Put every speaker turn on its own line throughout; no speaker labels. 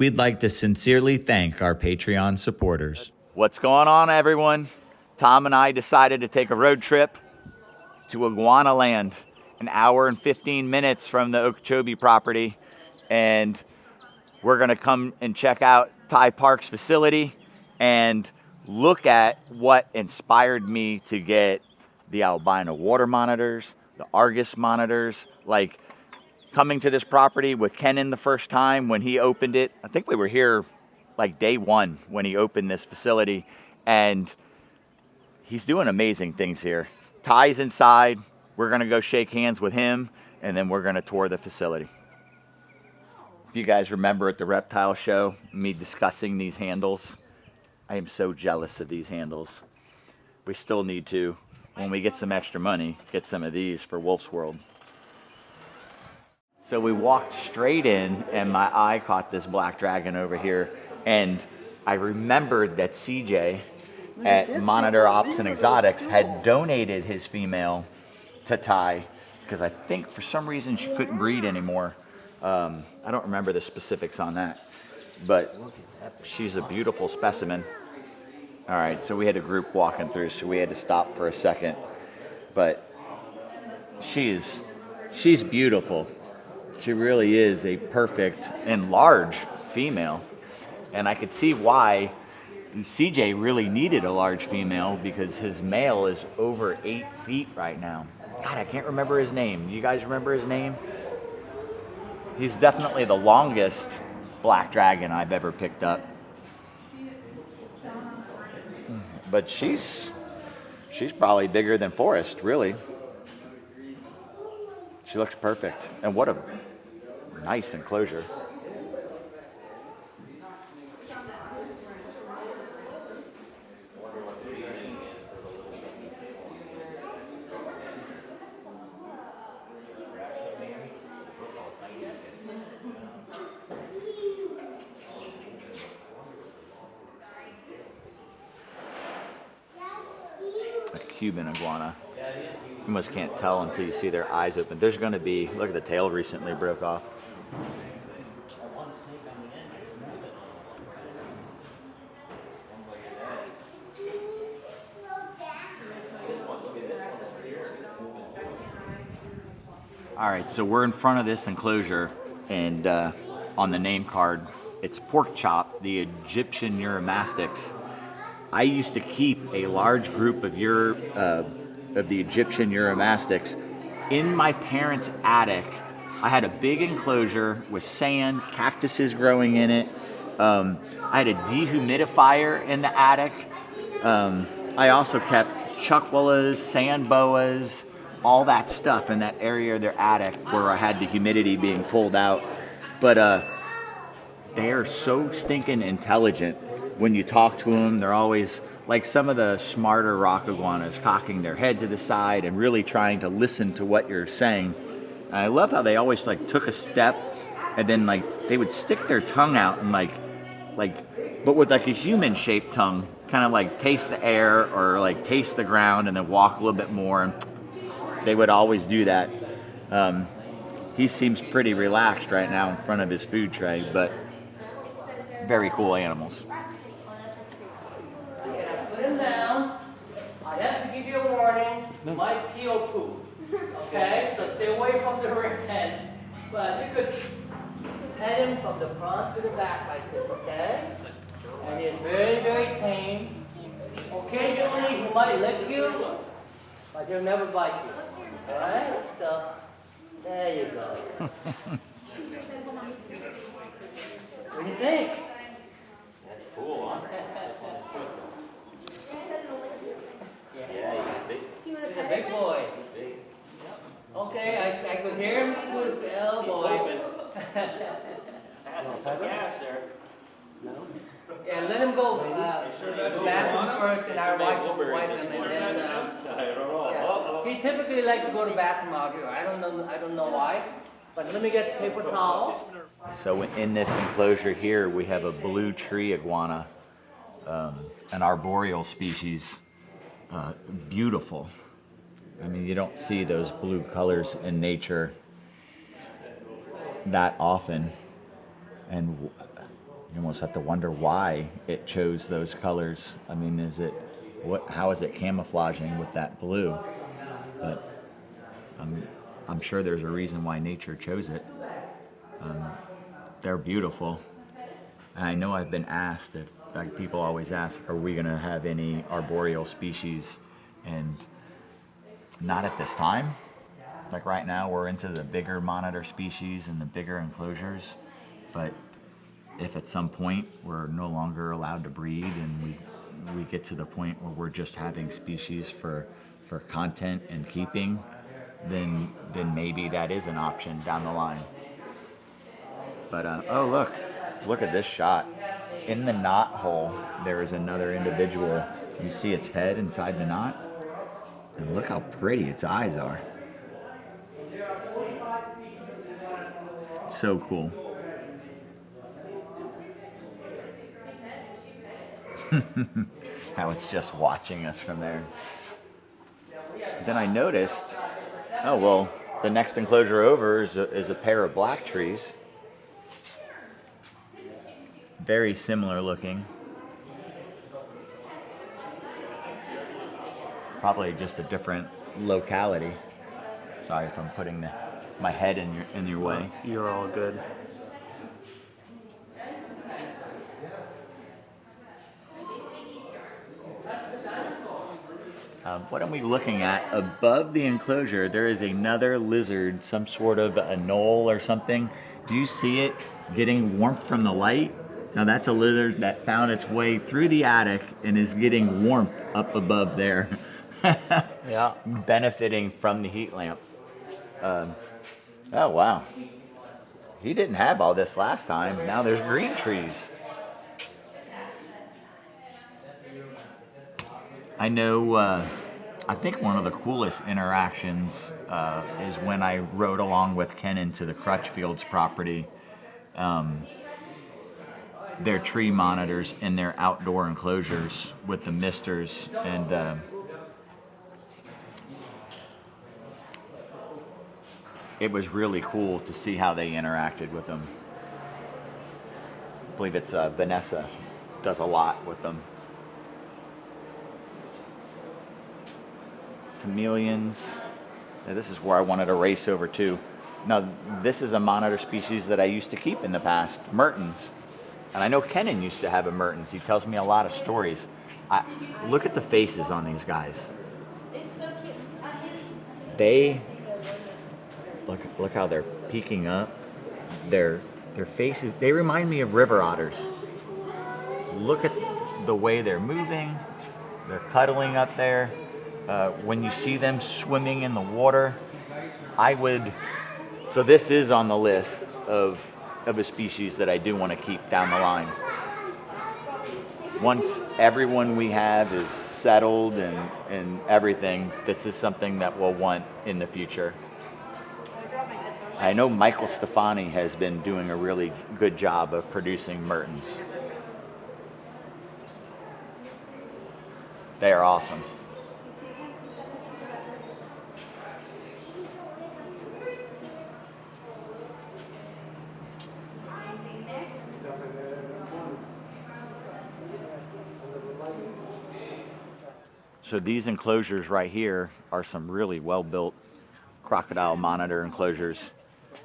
we'd like to sincerely thank our Patreon supporters.
What's going on, everyone? Tom and I decided to take a road trip to Iguanaland, an hour and 15 minutes from the Okeechobee property, and we're gonna come and check out Ty Park's facility and look at what inspired me to get the albino water monitors, the Argus monitors. Like, coming to this property with Kenan the first time when he opened it, I think we were here like day one when he opened this facility, and he's doing amazing things here. Ty's inside. We're gonna go shake hands with him, and then we're gonna tour the facility. If you guys remember at the reptile show, me discussing these handles, I am so jealous of these handles. We still need to, when we get some extra money, get some of these for Wolf's World. So we walked straight in, and my eye caught this black dragon over here, and I remembered that CJ at Monitor Ops and Exotics had donated his female to Ty, because I think for some reason she couldn't breed anymore. I don't remember the specifics on that, but she's a beautiful specimen. All right, so we had a group walking through, so we had to stop for a second, but she's beautiful. She really is a perfect and large female, and I could see why CJ really needed a large female, because his male is over 8 feet right now. God, I can't remember his name. You guys remember his name? He's definitely the longest black dragon I've ever picked up. But she's probably bigger than Forrest, really. She looks perfect. And what a nice enclosure. Cuban iguana. You almost can't tell until you see their eyes open. There's going to be, look at the tail recently broke off. All right, so we're in front of this enclosure, and on the name card, it's pork chop, the Egyptian uromastyx. I used to keep a large group of the Egyptian uromastyx in my parents' attic. I had a big enclosure with sand, cactuses growing in it. I had a dehumidifier in the attic. I also kept chuckwillas, sand boas, all that stuff in that area of their attic where I had the humidity being pulled out. But they are so stinking intelligent. When you talk to them, they're always, like some of the smarter rock iguanas, cocking their head to the side and really trying to listen to what you're saying. And I love how they always like took a step, and then like they would stick their tongue out and like, but with like a human-shaped tongue, kind of like taste the air or like taste the ground, and then walk a little bit more. And they would always do that. He seems pretty relaxed right now in front of his food tray, but very cool animals.
Down. I have to give you a warning. You might pee or poop. Okay? So stay away from the rear end. But you could pet him from the front to the back like this, okay? And he's very, very tame. Occasionally he might lick you, but he'll never bite you. Alright? So there you go. What do you think?
That's cool, huh?
He's a big boy. Okay, I could hear him with his elbow.
Some gas there.
Yeah, let him go. Bathroom first, and I wipe him, and then. Yeah. He typically likes to go to bathroom out here. I don't know why, but let me get paper towels.
So in this enclosure here, we have a blue tree iguana, an arboreal species. Beautiful. I mean, you don't see those blue colors in nature that often. And you almost have to wonder why it chose those colors. I mean, how is it camouflaging with that blue? But I'm sure there's a reason why nature chose it. They're beautiful. And I know I've been asked, if like people always ask, are we going to have any arboreal species? And not at this time. Like right now, we're into the bigger monitor species and the bigger enclosures. But if at some point we're no longer allowed to breed and we get to the point where we're just having species for content and keeping, then maybe that is an option down the line. But oh, look at this shot. In the knot hole, there is another individual. You see its head inside the knot? And look how pretty its eyes are. So cool. How it's just watching us from there. Then I noticed, oh well, the next enclosure over is a pair of black trees. Very similar looking. Probably just a different locality. Sorry if I'm putting my head in your way.
You're all good.
What am we looking at? Above the enclosure, there is another lizard, some sort of a knoll or something. Do you see it getting warmth from the light? Now that's a lizard that found its way through the attic and is getting warmth up above there.
Yeah.
Benefiting from the heat lamp. Oh, wow. He didn't have all this last time. Now there's green trees. I know, I think one of the coolest interactions is when I rode along with Kenan to the Crutchfield's property. Their tree monitors in their outdoor enclosures with the misters, and it was really cool to see how they interacted with them. I believe it's Vanessa does a lot with them. Chameleons. Now, this is where I wanted to race over to. Now, this is a monitor species that I used to keep in the past, Mertens. And I know Kenan used to have a Mertens. He tells me a lot of stories. Look at the faces on these guys.
It's so cute.
They look how they're peeking up. Their faces, they remind me of river otters. Look at the way they're moving. They're cuddling up there. When you see them swimming in the water, so this is on the list of a species that I do want to keep down the line. Once everyone we have is settled and everything, this is something that we'll want in the future. I know Michael Stefani has been doing a really good job of producing Mertens. They are awesome. So these enclosures right here are some really well-built crocodile monitor enclosures.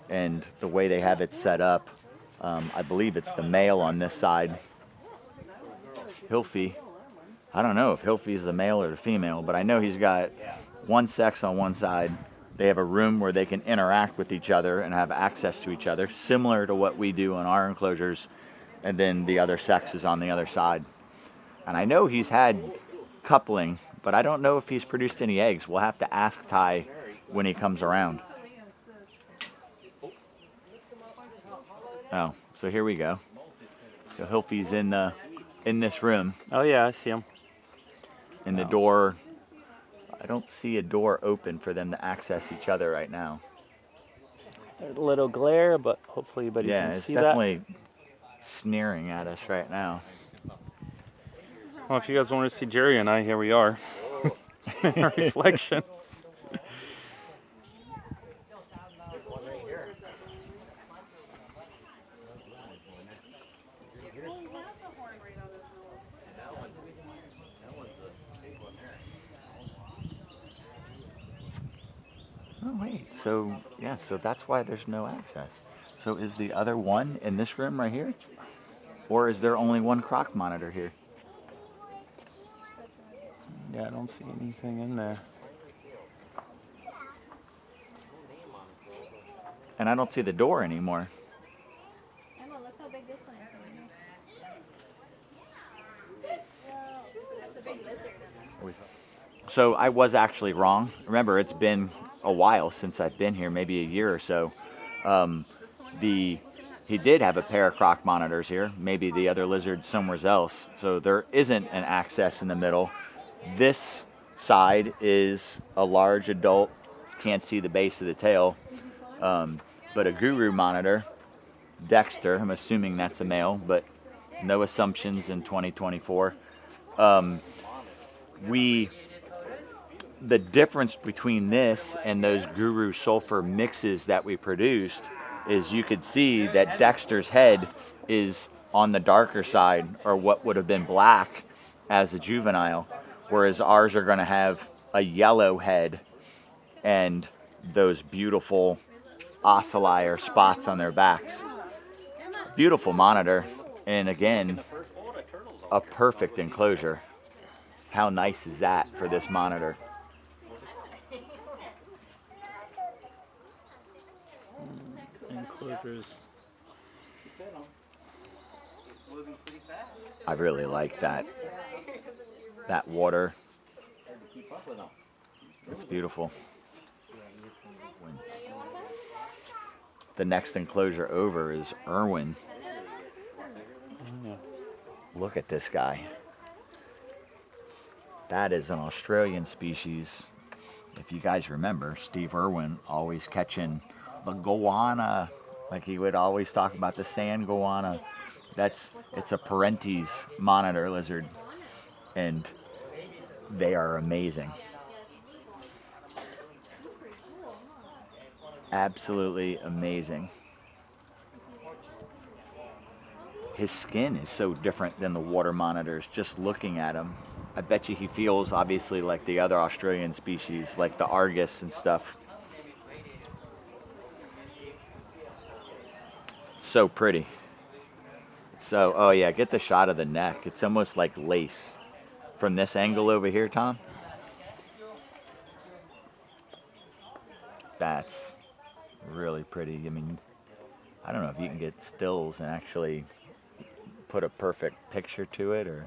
And the way they have it set up, I believe it's the male on this side. Hilfy. I don't know if Hilfy is the male or the female, but I know he's got one sex on one side. They have a room where they can interact with each other and have access to each other, similar to what we do in our enclosures. And then the other sex is on the other side. And I know he's had coupling, but I don't know if he's produced any eggs. We'll have to ask Ty when he comes around. Oh, so here we go. So Hilfy's in this room.
Oh yeah, I see him.
And the door, I don't see a door open for them to access each other right now.
A little glare, but hopefully everybody
Yeah,
can
it's
see
definitely sneering at us right now.
that. Well, if you guys want to see Jerry and I, here we are. In our reflection.
right. So, yeah, so that's why there's no access. So is the other one in this room right here? Or is there only one croc monitor here?
Yeah, I don't see anything in there.
And I don't see the door anymore.
Emma, look how big this one is over here. That's a big lizard.
So I was actually wrong. Remember, it's been a while since I've been here, maybe a year or so. He did have a pair of croc monitors here, maybe the other lizard somewhere else. So there isn't an access in the middle. This side is a large adult, can't see the base of the tail. But a guru monitor, Dexter, I'm assuming that's a male, but no assumptions in 2024. The difference between this and those Guru Sulfur mixes that we produced is you could see that Dexter's head is on the darker side, or what would have been black as a juvenile, whereas ours are going to have a yellow head and those beautiful ocelli or spots on their backs. Beautiful monitor, and again, a perfect enclosure. How nice is that for this monitor?
Enclosures.
I really like that water. It's beautiful. The next enclosure over is Irwin. Look at this guy. That is an Australian species. If you guys remember, Steve Irwin always catching the goanna. Like he would always talk about the sand goanna. It's a Parentes monitor lizard, and they are amazing. Absolutely amazing. His skin is so different than the water monitors, just looking at him. I bet you he feels obviously like the other Australian species, like the Argus and stuff. So pretty. So, oh yeah, get the shot of the neck. It's almost like lace. From this angle over here, Tom. That's really pretty. I mean, I don't know if you can get stills and actually put a perfect picture to it, or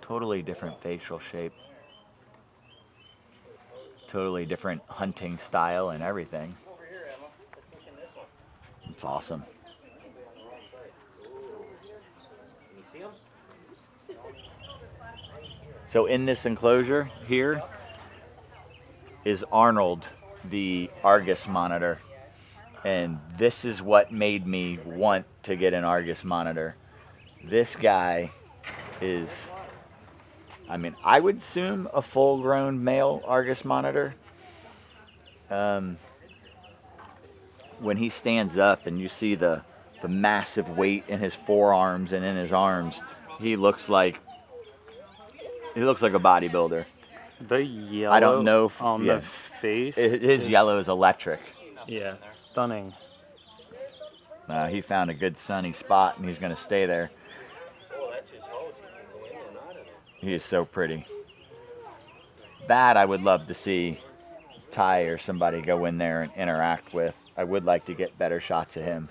totally different facial shape, totally different hunting style and everything. It's awesome. So in this enclosure here is Arnold, the Argus monitor. And this is what made me want to get an Argus monitor. This guy is, I mean, I would assume a full-grown male Argus monitor. When he stands up and you see the massive weight in his forearms and in his arms, he looks like a bodybuilder.
The yellow
I don't know if,
on
yeah,
the face.
his yellow is electric.
Yeah, stunning.
He found a good sunny spot and he's going to stay there. He is so pretty. That I would love to see Ty or somebody go in there and interact with. I would like to get better shots of him.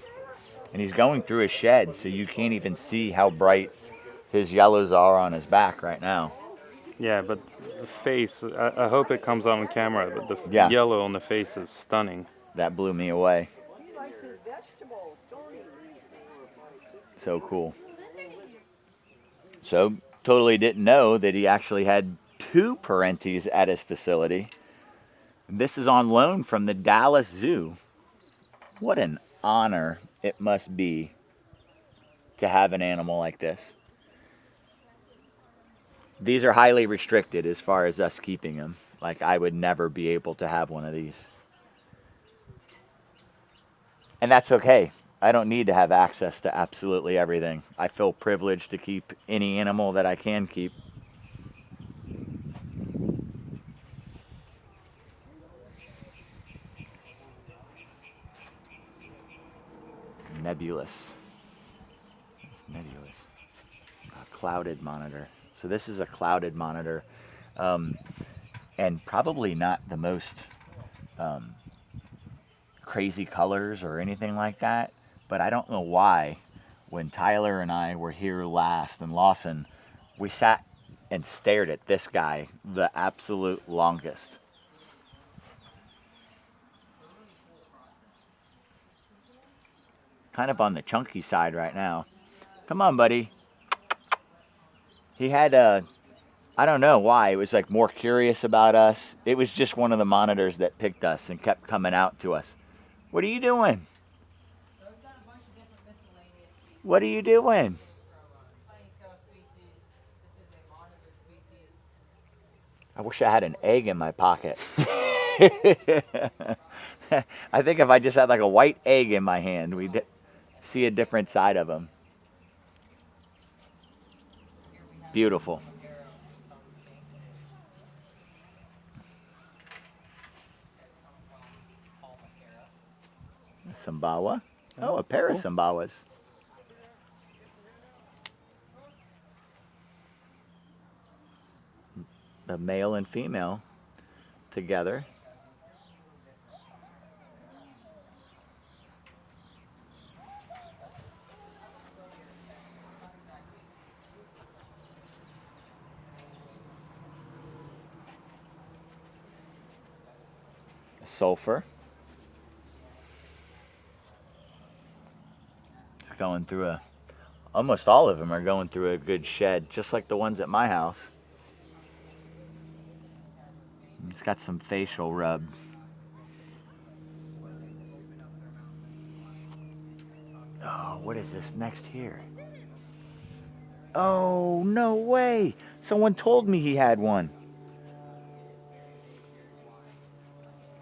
And he's going through a shed, so you can't even see how bright his yellows are on his back right now.
Yeah, but the face, I hope it comes on camera, but the
Yeah.
yellow on the face is stunning.
That blew me away. So cool. So, totally didn't know that he actually had 2 Parentes at his facility. This is on loan from the Dallas Zoo. What an honor it must be to have an animal like this. These are highly restricted as far as us keeping them. Like, I would never be able to have one of these. And that's okay. I don't need to have access to absolutely everything. I feel privileged to keep any animal that I can keep. nebulous. It's nebulous. A clouded monitor. So this is a clouded monitor, and probably not the most crazy colors or anything like that, but I don't know why when Tyler and I were here last in Lawson, we sat and stared at this guy the absolute longest. Kind of on the chunky side right now. Come on, buddy. He had I don't know why, it was like more curious about us. It was just one of the monitors that picked us and kept coming out to us. What are you doing? What are you doing? I wish I had an egg in my pocket. I think if I just had like a white egg in my hand, we'd see a different side of him. Beautiful. Sumbawa. Oh, a pair of Sumbawas. The male and female together. Sulfur. It's going through almost all of them are going through a good shed, just like the ones at my house. It's got some facial rub. Oh, what is this next here? Oh, no way. Someone told me he had one.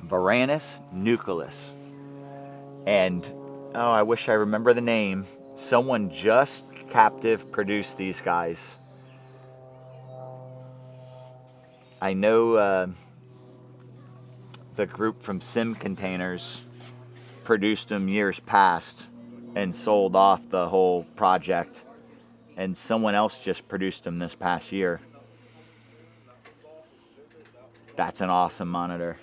Varanus nucleus. And, oh, I wish I remember the name. Someone just captive produced these guys. I know the group from Sim Containers produced them years past and sold off the whole project. And someone else just produced them this past year. That's an awesome monitor.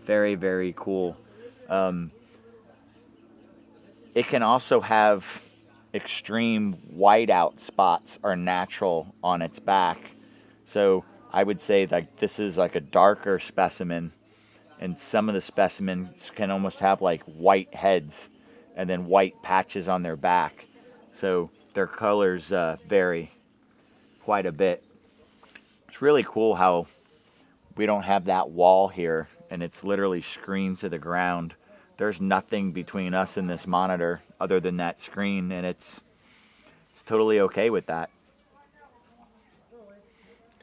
Very, very cool. It can also have extreme whiteout spots or natural on its back. So I would say like this is like a darker specimen, and some of the specimens can almost have like white heads and then white patches on their back. So their colors vary quite a bit. It's really cool how we don't have that wall here, and it's literally screened to the ground. There's nothing between us and this monitor other than that screen, and it's totally okay with that.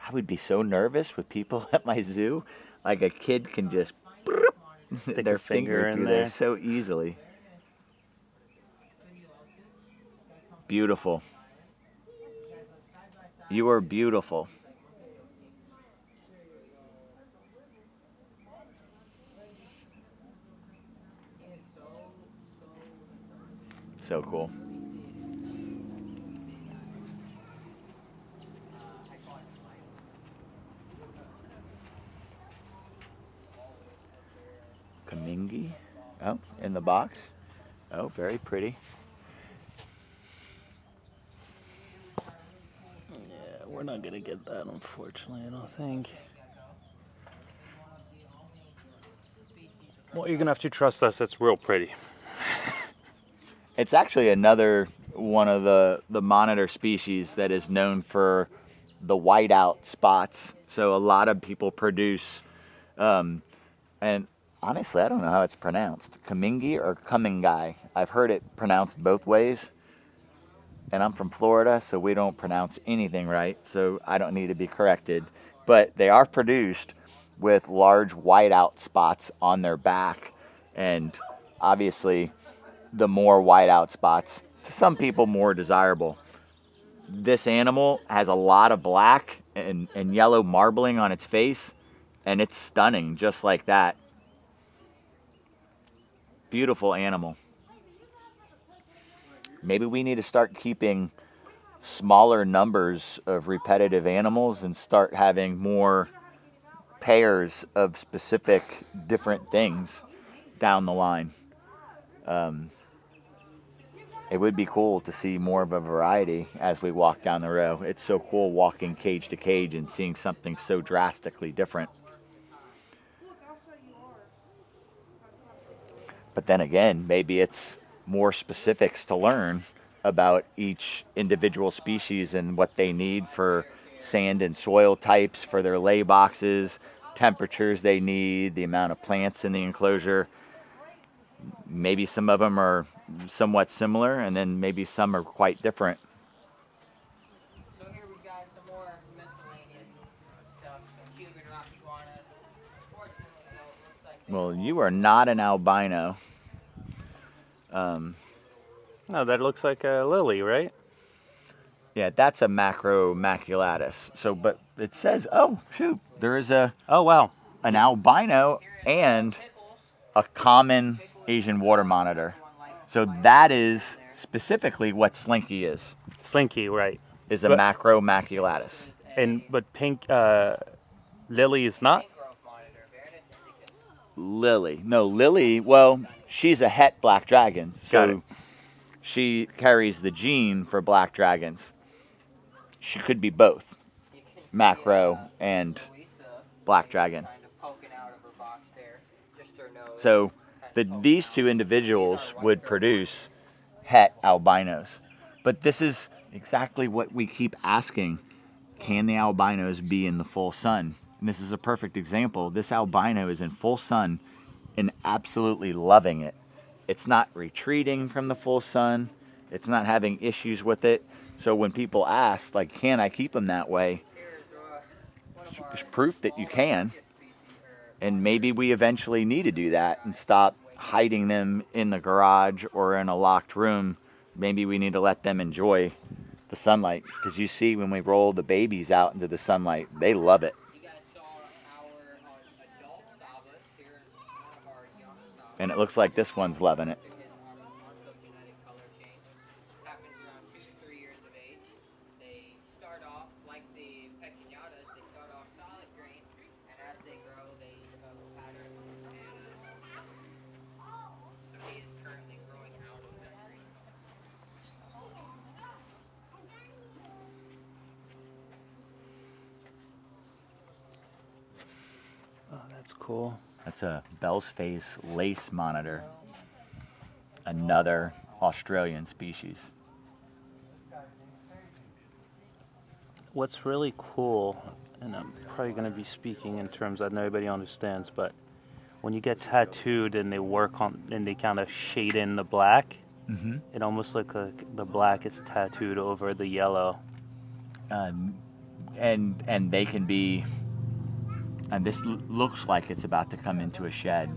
I would be so nervous with people at my zoo. Like a kid can just stick their finger through there so easily. Beautiful. You are beautiful. So cool. Kamingi. Oh, in the box. Oh, very pretty.
Yeah, we're not gonna get that, unfortunately, I don't think. Well, you're gonna have to trust us, it's real pretty.
It's actually another one of the monitor species that is known for the whiteout spots. So a lot of people produce, and honestly, I don't know how it's pronounced, Kamingi or Kumingai. I've heard it pronounced both ways. And I'm from Florida, so we don't pronounce anything right, so I don't need to be corrected. But they are produced with large whiteout spots on their back. And obviously, the more whiteout spots, to some people, more desirable. This animal has a lot of black and yellow marbling on its face, and it's stunning just like that. beautiful animal. Maybe we need to start keeping smaller numbers of repetitive animals and start having more pairs of specific different things down the line. It would be cool to see more of a variety as we walk down the row. It's so cool walking cage to cage and seeing something so drastically different. But then again, maybe it's more specifics to learn about each individual species and what they need for sand and soil types, for their lay boxes, temperatures they need, the amount of plants in the enclosure. Maybe some of them are somewhat similar, and then maybe some are quite different.
So here we've got some more miscellaneous stuff, some Cuban rock iguanas. Unfortunately, though, it looks like
Well, you are not an albino.
No, that looks like a lily, right?
Yeah, that's a macromaculatus. So, but it says, oh, shoot, there is
Oh, wow.
an albino and a common Asian water monitor. So that is specifically what Slinky is
Slinky, right.
a
But-
macromaculatus.
But pink lily is not?
Mangrove monitor, Mertens indicus.
Lily. No, Lily, well, she's a het black dragon.
Got
So
it.
she carries the gene for black dragons. She could be both
You can see,
macro and
Louisa
black dragon.
kind of poking out of her box there, just her nose.
So these two individuals would produce het albinos. But this is exactly what we keep asking. Can the albinos be in the full sun? And this is a perfect example. This albino is in full sun and absolutely loving it. It's not retreating from the full sun. It's not having issues with it. So when people ask, like, can I keep them that way?
Here's one of our
There's proof that you can.
species,
And maybe we eventually need to do that and stop hiding them in the garage or in a locked room. Maybe we need to let them enjoy the sunlight. Because you see when we roll the babies out into the sunlight, they love it.
you guys saw our adult Savas. Here's one of our young Savas.
And it looks like this one's loving it.
His ontogenetic color change happens around 2 to 3 years of age. They start off like the pecinatas. They start off solid green, and as they grow, they develop patterns. So he is currently growing out of that green color.
Oh, that's cool.
That's a Bell's Face lace monitor. Another Australian species.
What's really cool, and I'm probably going to be speaking in terms that nobody understands, but when you get tattooed and they work on, and they kind of shade in the black, it almost looks like the black is tattooed over the yellow.
And they can be, and this looks like it's about to come into a shed.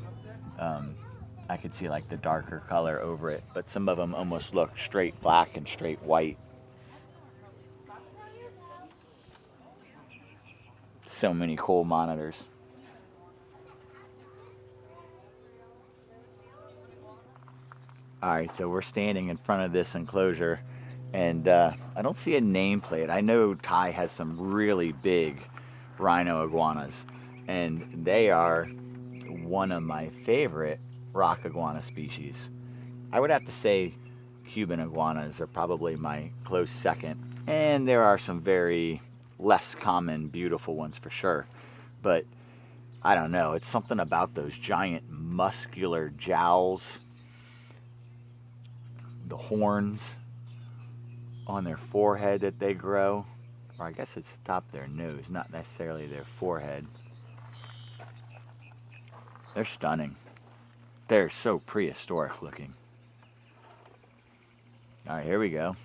I could see like the darker color over it, but some of them almost look straight black and straight white. So many cool monitors. All right, so we're standing in front of this enclosure, and I don't see a nameplate. I know Ty has some really big Rhino Iguanas, and they are one of my favorite rock iguana species. I would have to say Cuban iguanas are probably my close second, and there are some very less common, beautiful ones for sure. But I don't know, it's something about those giant muscular jowls, the horns on their forehead that they grow, or I guess it's the top of their nose, not necessarily their forehead. They're stunning. They're so prehistoric looking. All right, here we go.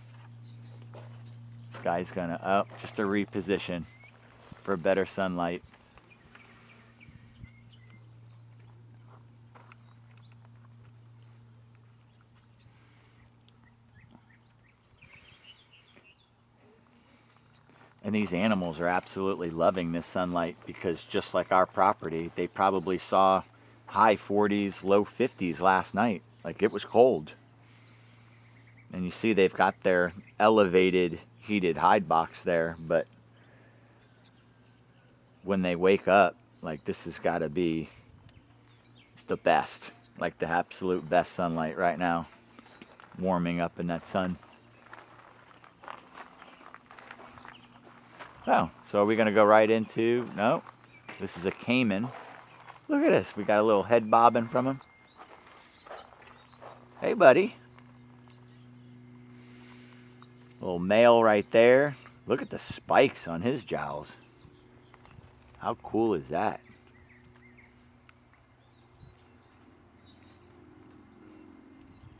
This guy's gonna, just a reposition for better sunlight. And these animals are absolutely loving this sunlight because just like our property, they probably saw high 40s, low 50s last night. Like, it was cold. And you see they've got their elevated heated hide box there, but when they wake up, like, this has got to be the best, like the absolute best sunlight right now, warming up in that sun. Oh, so are we going to go right into, no, this is a Caiman. Look at this, we got a little head bobbing from him. Hey, buddy. Little male right there. Look at the spikes on his jowls. How cool is that?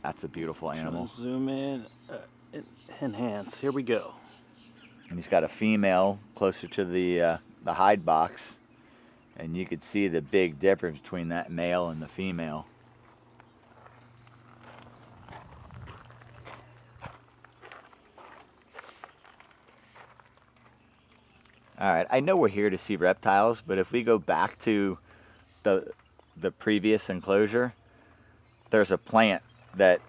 That's a beautiful animal.
Zoom in, enhance. Here we go.
And he's got a female closer to the hide box, and you could see the big difference between that male and the female. All right, I know we're here to see reptiles, but if we go back to the previous enclosure, there's a plant that,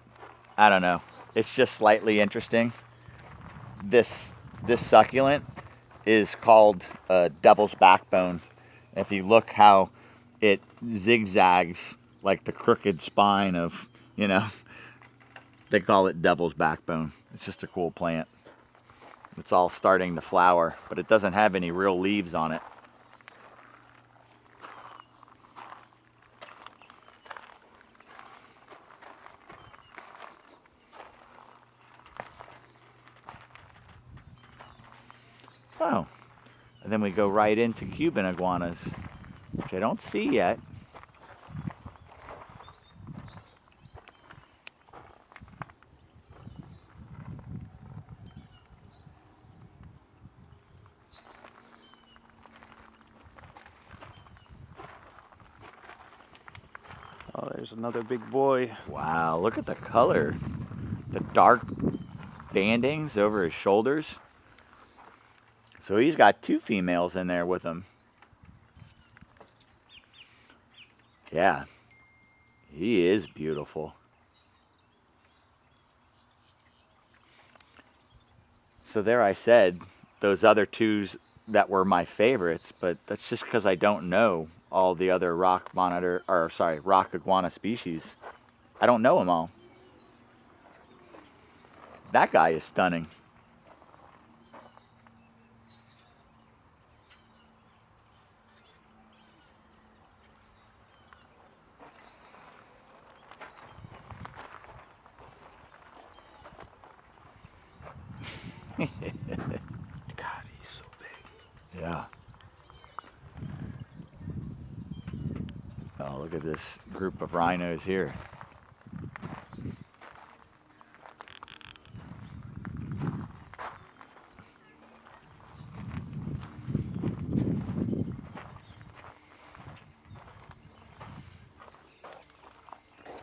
I don't know, it's just slightly interesting. This succulent is called devil's backbone. If you look how it zigzags like the crooked spine of, you know, they call it devil's backbone. It's just a cool plant. It's all starting to flower, but it doesn't have any real leaves on it. Oh, and then we go right into Cuban iguanas, which I don't see yet.
Oh, there's another big boy.
Wow, look at the color. The dark bandings over his shoulders. So he's got two females in there with him. Yeah, he is beautiful. So there I said, those other twos that were my favorites, but that's just because I don't know all the other rock iguana species. I don't know them all. That guy is stunning.
God, he's so big.
Yeah. Oh, look at this group of rhinos here.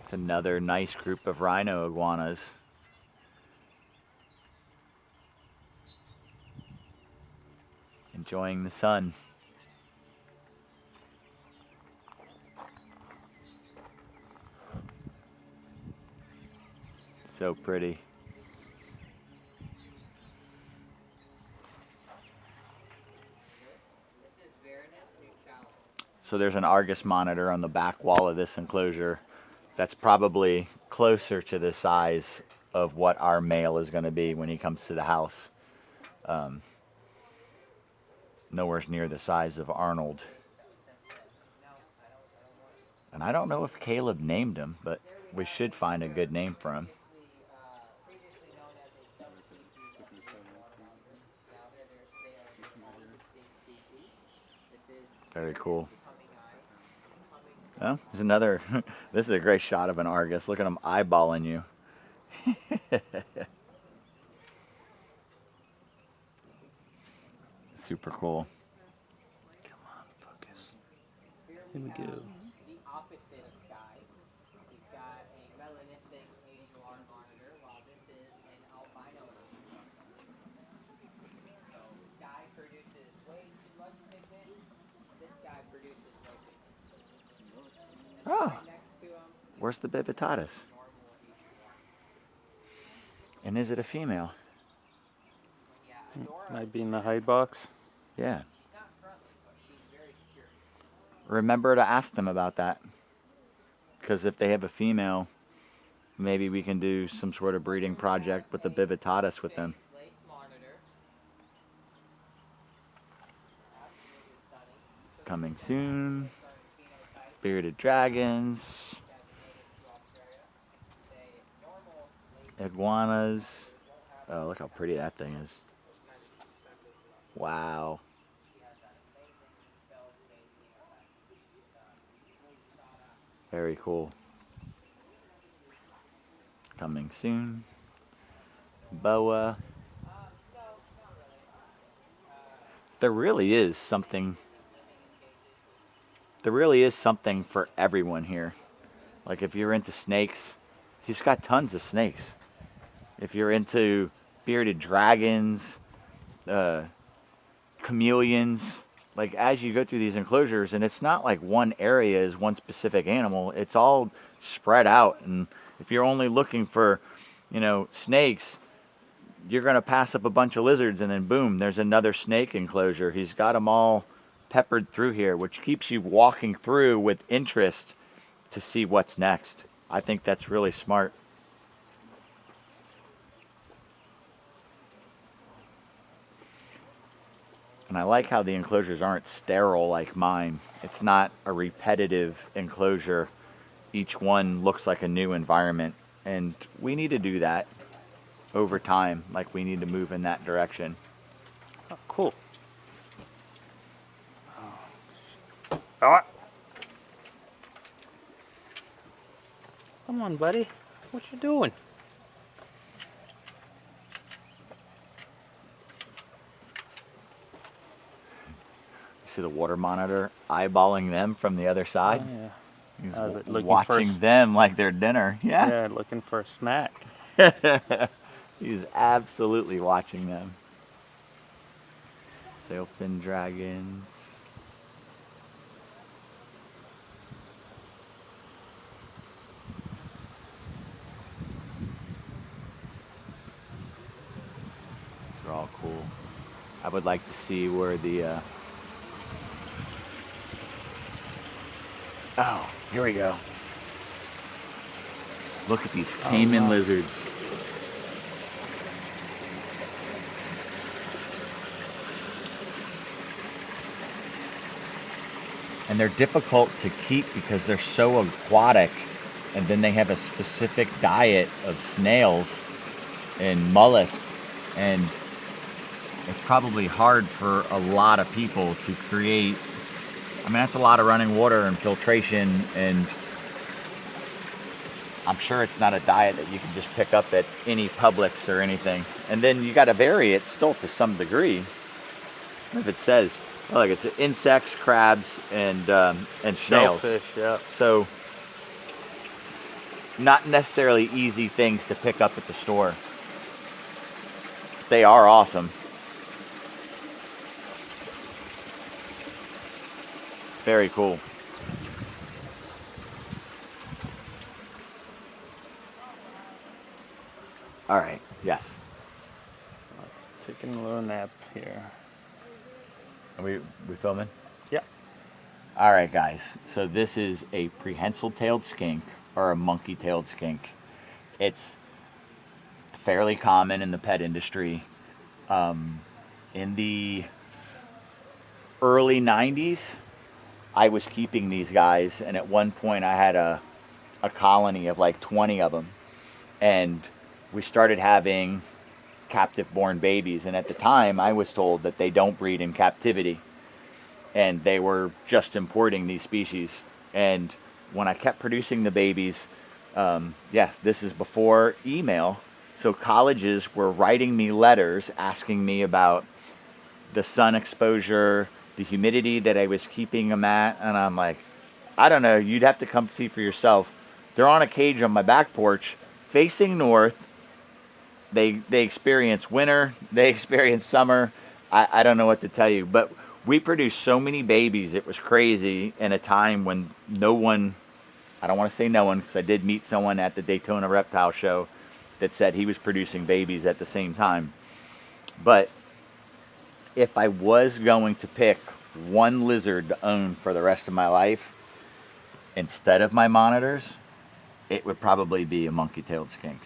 It's another nice group of rhino iguanas. Enjoying the sun. So pretty. So there's an Argus monitor on the back wall of this enclosure that's probably closer to the size of what our male is going to be when he comes to the house. Nowhere near the size of Arnold. And I don't know if Caleb named him, but we should find a good name for him. Very cool. Oh, there's another, this is a great shot of an Argus. Look at him eyeballing you. Super cool.
Come on, focus. Here we go.
The opposite of Sky. You've got a melanistic Asian water monitor, while this is an albino. So Sky produces way too much pigment. This guy produces no pigment. And
Oh, where's the Bivitatis? And is it a female?
Might be in the hide box.
Yeah. Remember to ask them about that. Because if they have a female, maybe we can do some sort of breeding project with the Bivitatis with them. Coming soon. Bearded dragons. Iguanas. Oh, look how pretty that thing is. Wow. Very cool. Coming soon. Boa. There really is something for everyone here. Like if you're into snakes, he's got tons of snakes. If you're into bearded dragons, chameleons, like as you go through these enclosures, and it's not like one area is one specific animal, it's all spread out. And if you're only looking for, snakes, you're going to pass up a bunch of lizards, and then boom, there's another snake enclosure. He's got them all peppered through here, which keeps you walking through with interest to see what's next. I think that's really smart. And I like how the enclosures aren't sterile like mine. It's not a repetitive enclosure. Each one looks like a new environment. And we need to do that over time. Like we need to move in that direction.
Oh, cool. Oh. Come on, buddy. What you doing?
See the water monitor eyeballing them from the other side.
Oh, yeah.
He's
Looking
watching them like their dinner. Yeah.
Yeah, looking for a snack.
He's absolutely watching them. Sailfin dragons. These are all cool. I would like to see where the oh, here we go. Look at these Caiman lizards. And they're difficult to keep because they're so aquatic, and then they have a specific diet of snails and mollusks, and it's probably hard for a lot of people to create. I mean, that's a lot of running water and filtration, and I'm sure it's not a diet that you can just pick up at any Publix or anything. And then you got to vary it still to some degree. If it says, oh, like it's insects, crabs, and snails.
Shellfish, yeah.
So, not necessarily easy things to pick up at the store. They are awesome. Very cool. All right. Yes.
Let's take a little nap here.
Are we filming?
Yeah.
All right, guys. So this is a prehensile-tailed skink or a monkey-tailed skink. It's fairly common in the pet industry. In the early 90s, I was keeping these guys, and at one point I had a colony of like 20 of them, and we started having captive-born babies. And at the time, I was told that they don't breed in captivity, and they were just importing these species. And when I kept producing the babies, yes, this is before email, so colleges were writing me letters asking me about the sun exposure, the humidity that I was keeping them at, and I'm like, I don't know, you'd have to come see for yourself. They're on a cage on my back porch, facing north. They experience winter, they experience summer. I don't know what to tell you, but we produced so many babies, it was crazy in a time when no one I don't want to say no one because I did meet someone at the Daytona Reptile Show that said he was producing babies at the same time. But if I was going to pick one lizard to own for the rest of my life, instead of my monitors, it would probably be a monkey-tailed skink.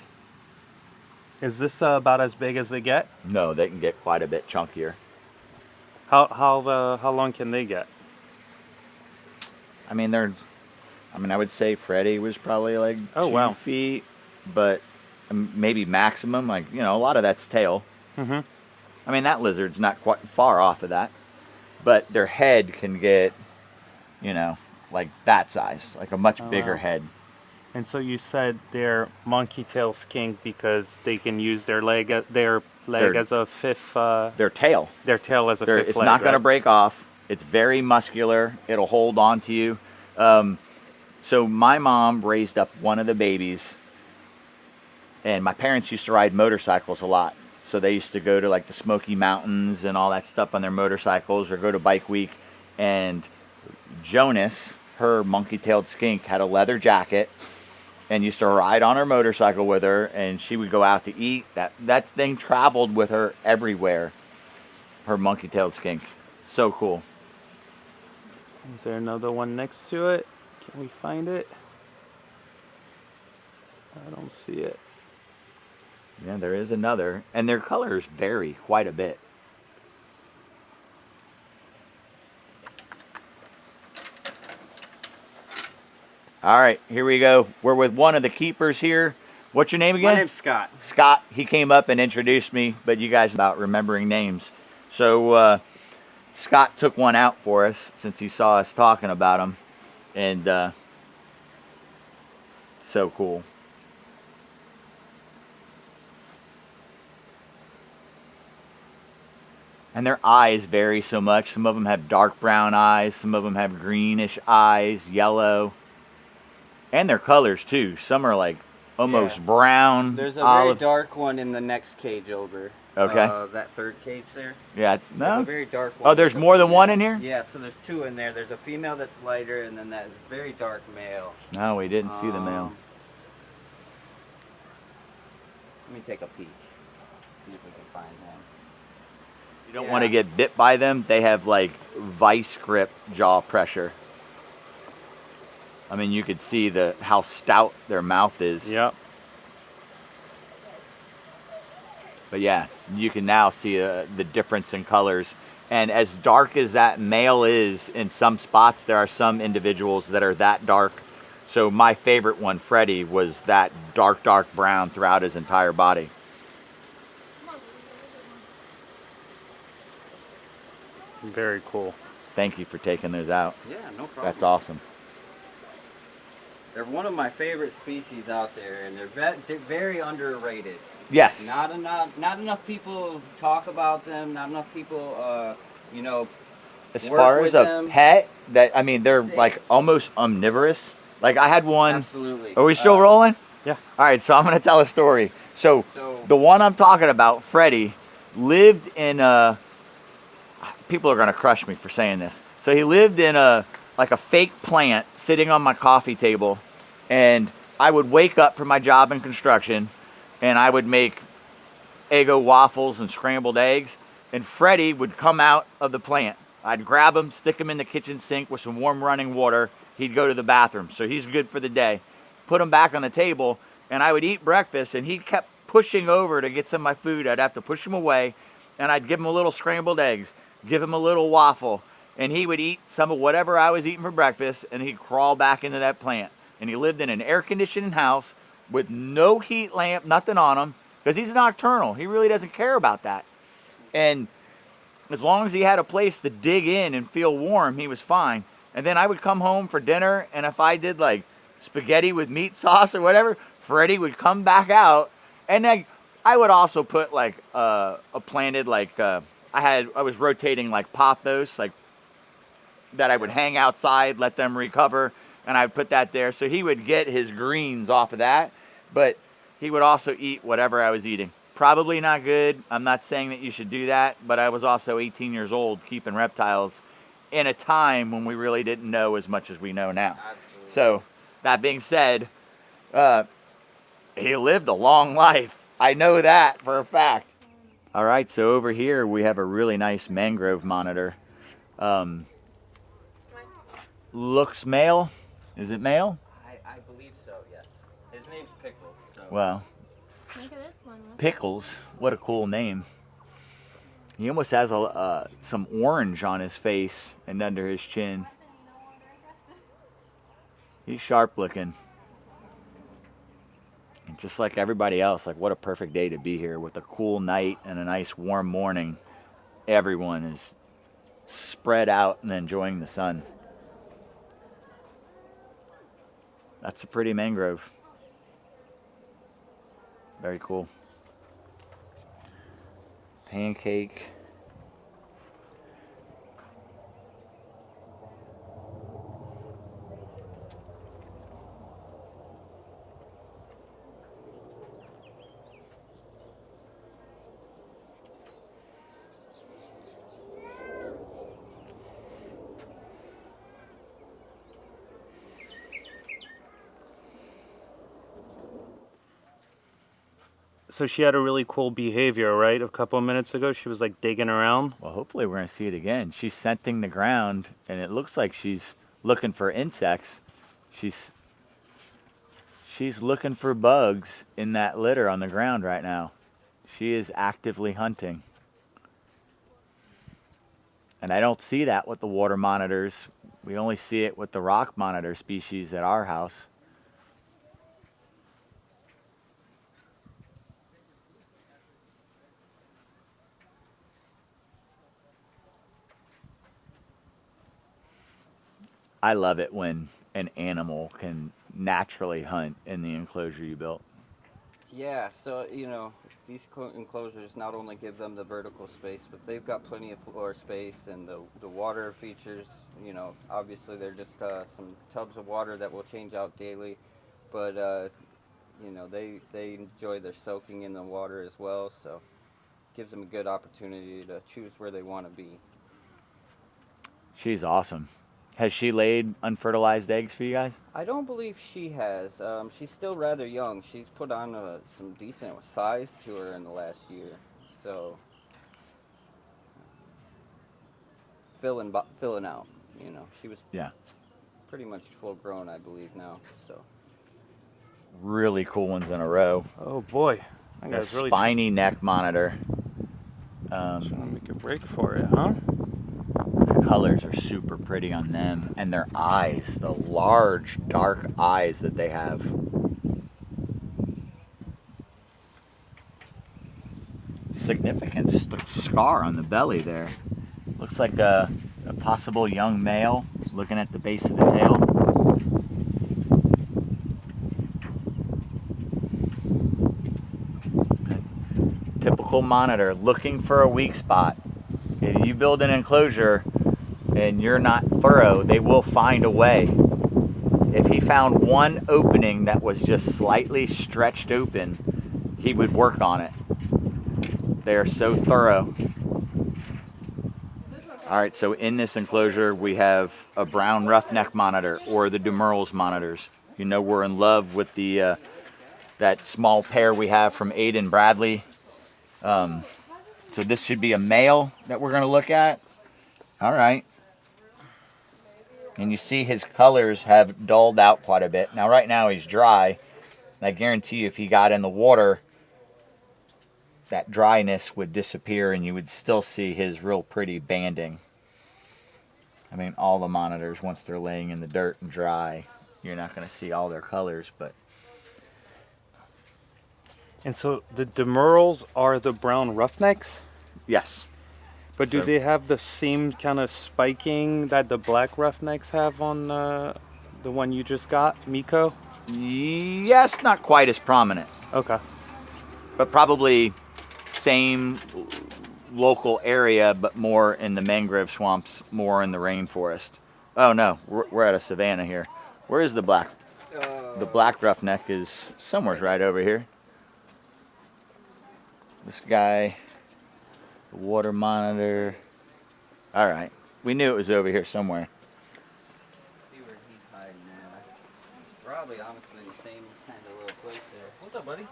Is this about as big as they get?
No, they can get quite a bit chunkier.
How long can they get?
I mean, I would say Freddy was probably like 2 feet, but maybe maximum, like, you know, a lot of that's tail.
Mm-hmm.
I mean, that lizard's not quite far off of that, but their head can get, you know, like that size, like a much bigger head.
And so you said they're monkey-tail skink because they can use their leg as a fifth.
Their tail.
Their tail as a fifth
It's
leg.
not going to
right?
break off. It's very muscular. It'll hold on to you. So my mom raised up one of the babies, and my parents used to ride motorcycles a lot. So they used to go to like the Smoky Mountains and all that stuff on their motorcycles, or go to Bike Week. And Jonas, her monkey-tailed skink, had a leather jacket and used to ride on her motorcycle with her, and she would go out to eat. That thing traveled with her everywhere. Her monkey-tailed skink. So cool.
Is there another one next to it? Can we find it? I don't see it.
Yeah, there is another. And their colors vary quite a bit. All right, here we go. We're with one of the keepers here. What's your name again?
My name's Scott.
Scott. He came up and introduced me, but you guys about remembering names. So Scott took one out for us since he saw us talking about him. And so cool. And their eyes vary so much. Some of them have dark brown eyes. Some of them have greenish eyes, yellow. And their colors too. Some are like almost brown.
There's a
olive.
very dark one in the next cage over.
Okay.
That third cage there.
Yeah,
There's
no.
a very dark one.
Oh, there's more than one in here?
Yeah, so there's two in there. There's a female that's lighter, and then that very dark male.
No, we didn't see the male.
Let me take a peek. See if we can find one.
You don't want to get bit by them. They have like vice grip jaw pressure. I mean, you could see how stout their mouth is.
Yep.
But yeah, you can now see the difference in colors. And as dark as that male is in some spots, there are some individuals that are that dark. So my favorite one, Freddy, was that dark, dark brown throughout his entire body.
Very cool.
Thank you for taking those out.
Yeah, no problem.
That's awesome.
They're one of my favorite species out there, and they're very underrated.
Yes.
Not enough people talk about them. Not enough people, you know.
As
work
far
with
as a
them.
pet, they're like almost omnivorous. Like I had one.
Absolutely.
Are we still rolling?
Yeah.
All right, so I'm going to tell a story. So the one I'm talking about, Freddy, lived in a. People are going to crush me for saying this. So he lived in a fake plant sitting on my coffee table, and I would wake up from my job in construction, and I would make Eggo waffles and scrambled eggs, and Freddy would come out of the plant. I'd grab him, stick him in the kitchen sink with some warm running water. He'd go to the bathroom, so he's good for the day. Put him back on the table, and I would eat breakfast, and he kept pushing over to get some of my food. I'd have to push him away, and I'd give him a little scrambled eggs, give him a little waffle, and he would eat some of whatever I was eating for breakfast, and he'd crawl back into that plant. And he lived in an air-conditioned house with no heat lamp, nothing on him, because he's nocturnal. He really doesn't care about that. And as long as he had a place to dig in and feel warm, he was fine. And then I would come home for dinner, and if I did like spaghetti with meat sauce or whatever, Freddy would come back out. And then I would also put like a planted I was rotating like pothos, like that I would hang outside, let them recover, and I'd put that there. So he would get his greens off of that, but he would also eat whatever I was eating. Probably not good. I'm not saying that you should do that, but I was also 18 years old keeping reptiles in a time when we really didn't know as much as we know now.
Absolutely.
So That being said, he lived a long life. I know that for a fact. All right, so over here we have a really nice mangrove monitor. Looks male. Is it male?
I believe so, yes. His name's Pickles. So.
Well,
Look at this one.
Pickles. What a cool name. He almost has some orange on his face and under his chin. He's sharp looking. And just like everybody else, like what a perfect day to be here with a cool night and a nice warm morning. Everyone is spread out and enjoying the sun. That's a pretty mangrove. Very cool. Pancake.
So she had a really cool behavior, right? A couple of minutes ago, she was like digging around.
Well, hopefully we're going to see it again. She's scenting the ground, and it looks like she's looking for insects. She's looking for bugs in that litter on the ground right now. She is actively hunting. And I don't see that with the water monitors. We only see it with the rock monitor species at our house. I love it when an animal can naturally hunt in the enclosure you built.
Yeah, so, you know, these enclosures not only give them the vertical space, but they've got plenty of floor space, and the water features, you know, obviously they're just some tubs of water that will change out daily, but, you know, they enjoy their soaking in the water as well, so it gives them a good opportunity to choose where they want to be.
She's awesome. Has she laid unfertilized eggs for you guys?
I don't believe she has. She's still rather young. She's put on some decent size to her in the last year. So, filling out, you know. She was pretty much full grown, I believe, now. So,
really cool ones in a row.
Oh boy. That
A
guy's really
spiny neck monitor.
trying to make a break for it, huh?
The colors are super pretty on them, and their eyes, the large dark eyes that they have. Significant scar on the belly there. Looks like a possible young male looking at the base of the tail. Typical monitor looking for a weak spot. If you build an enclosure and you're not thorough, they will find a way. If he found one opening that was just slightly stretched open, he would work on it. They are so thorough. All right, so in this enclosure, we have a brown roughneck monitor, or the Demurrals monitors. You know we're in love with the that small pair we have from Aiden Bradley. So this should be a male that we're going to look at. All right. And you see his colors have dulled out quite a bit. Now right now he's dry. I guarantee you if he got in the water, that dryness would disappear and you would still see his real pretty banding. I mean, all the monitors, once they're laying in the dirt and dry, you're not going to see all their colors, but...
And so the Demurrals are the brown roughnecks?
Yes.
But do
So-
they have the same kind of spiking that the black roughnecks have on the one you just got, Miko?
Yes, not quite as prominent,
Okay.
but probably same local area, but more in the mangrove swamps, more in the rainforest. Oh no, we're at a savanna here. Where is the black? The black roughneck is somewhere right over here. This guy, the water monitor. All right, we knew it was over here somewhere.
see where he's hiding now. He's probably honestly the same kind of little place there.
What's up, buddy?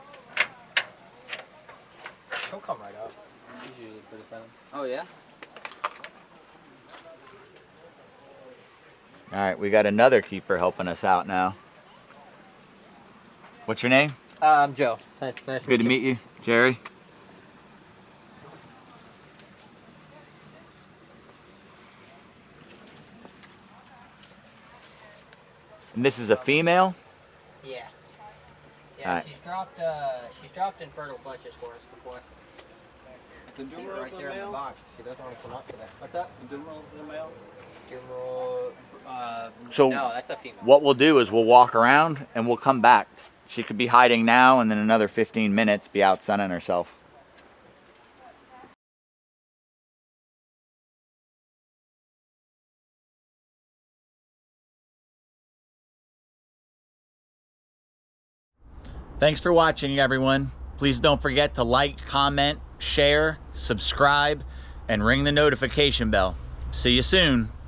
She'll come right up. She's usually pretty friendly.
Oh yeah?
All right, we got another keeper helping us out now. What's your name?
I'm Joe. Nice
Good to meet you, Jerry. And this is a female?
Yeah. Yeah,
Alright.
she's dropped infertile clutches for us before.
The
See
Dumeral's
right
a
there in the
male?
box. She doesn't want to come up to that. What's that?
The Dumeral's a male?
So
no, that's a female.
what we'll do is we'll walk around and we'll come back. She could be hiding now and then another 15 minutes be out sunning herself. Thanks for watching, everyone. Please don't forget to like, comment, share, subscribe, and ring the notification bell. See you soon.